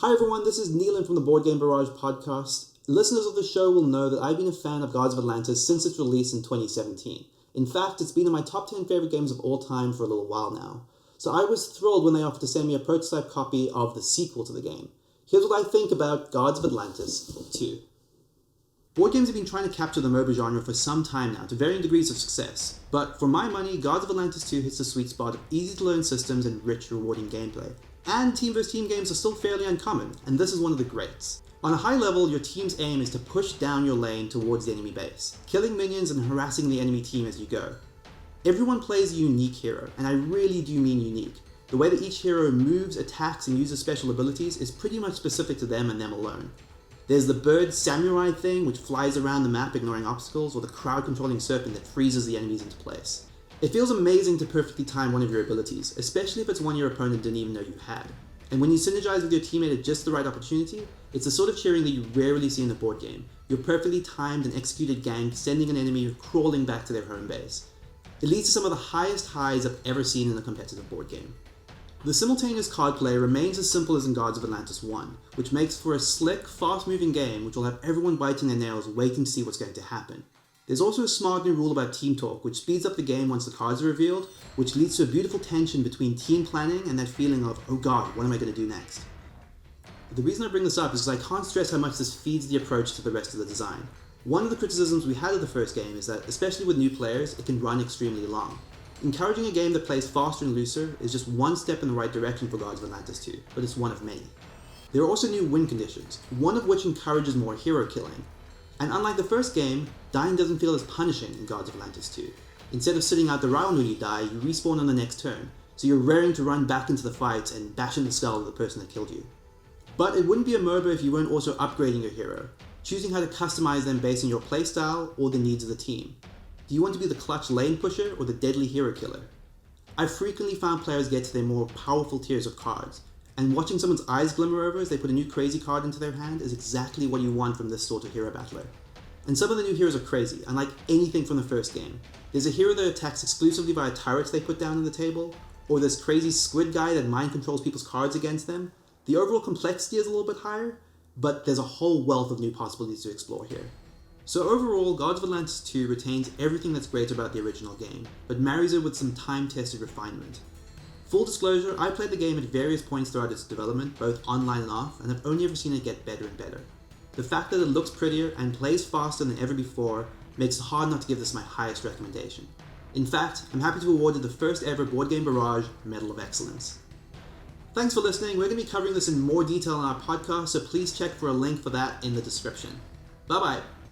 Hi everyone, this is Neilan from the Game Barrage podcast. Listeners of the show will know that I've been a fan of Guards of Atlantis since its release in 2017. In fact, it's been in my top 10 favorite games of all time for a little while now. So I was thrilled when they offered to send me a prototype copy of the sequel to the game. Here's what I think about Guards of Atlantis II. Board games have been trying to capture the MOBA genre for some time now, to varying degrees of success. But for my money, Guards of Atlantis II hits the sweet spot of easy-to-learn systems and rich, rewarding gameplay. And team vs team games are still fairly uncommon, and this is one of the greats. On a high level, your team's aim is to push down your lane towards the enemy base, killing minions and harassing the enemy team as you go. Everyone plays a unique hero, and I really do mean unique. The way that each hero moves, attacks, and uses special abilities is pretty much specific to them and them alone. There's the bird samurai thing, which flies around the map ignoring obstacles, or the crowd-controlling serpent that freezes the enemies into place. It feels amazing to perfectly time one of your abilities, especially if it's one your opponent didn't even know you had. And when you synergize with your teammate at just the right opportunity, it's the sort of cheering that you rarely see in a board game. Your perfectly timed and executed gank sending an enemy crawling back to their home base. It leads to some of the highest highs I've ever seen in a competitive board game. The simultaneous card play remains as simple as in Guards of Atlantis I, which makes for a slick, fast-moving game which will have everyone biting their nails waiting to see what's going to happen. There's also a smart new rule about team talk, which speeds up the game once the cards are revealed, which leads to a beautiful tension between team planning and that feeling of, oh god, what am I going to do next? The reason I bring this up is because I can't stress how much this feeds the approach to the rest of the design. One of the criticisms we had of the first game is that, especially with new players, it can run extremely long. Encouraging a game that plays faster and looser is just one step in the right direction for Guards of Atlantis II, but it's one of many. There are also new win conditions, one of which encourages more hero killing. And unlike the first game, dying doesn't feel as punishing in Guards of Atlantis II. Instead of sitting out the round when you die, you respawn on the next turn, so you're raring to run back into the fight and bash in the skull of the person that killed you. But it wouldn't be a MOBA if you weren't also upgrading your hero, choosing how to customize them based on your playstyle or the needs of the team. Do you want to be the clutch lane pusher or the deadly hero killer? I've frequently found players get to their more powerful tiers of cards, and watching someone's eyes glimmer over as they put a new crazy card into their hand is exactly what you want from this sort of hero battler. And some of the new heroes are crazy, unlike anything from the first game. There's a hero that attacks exclusively via turrets they put down on the table, or this crazy squid guy that mind controls people's cards against them. The overall complexity is a little bit higher, but there's a whole wealth of new possibilities to explore here. So overall, Guards of Atlantis II retains everything that's great about the original game, but marries it with some time-tested refinement. Full disclosure, I played the game at various points throughout its development, both online and off, and I've only ever seen it get better and better. The fact that it looks prettier and plays faster than ever before makes it hard not to give this my highest recommendation. In fact, I'm happy to award it the first ever Board Game Barrage Medal of Excellence. Thanks for listening. We're going to be covering this in more detail on our podcast, so please check for a link for that in the description. Bye bye.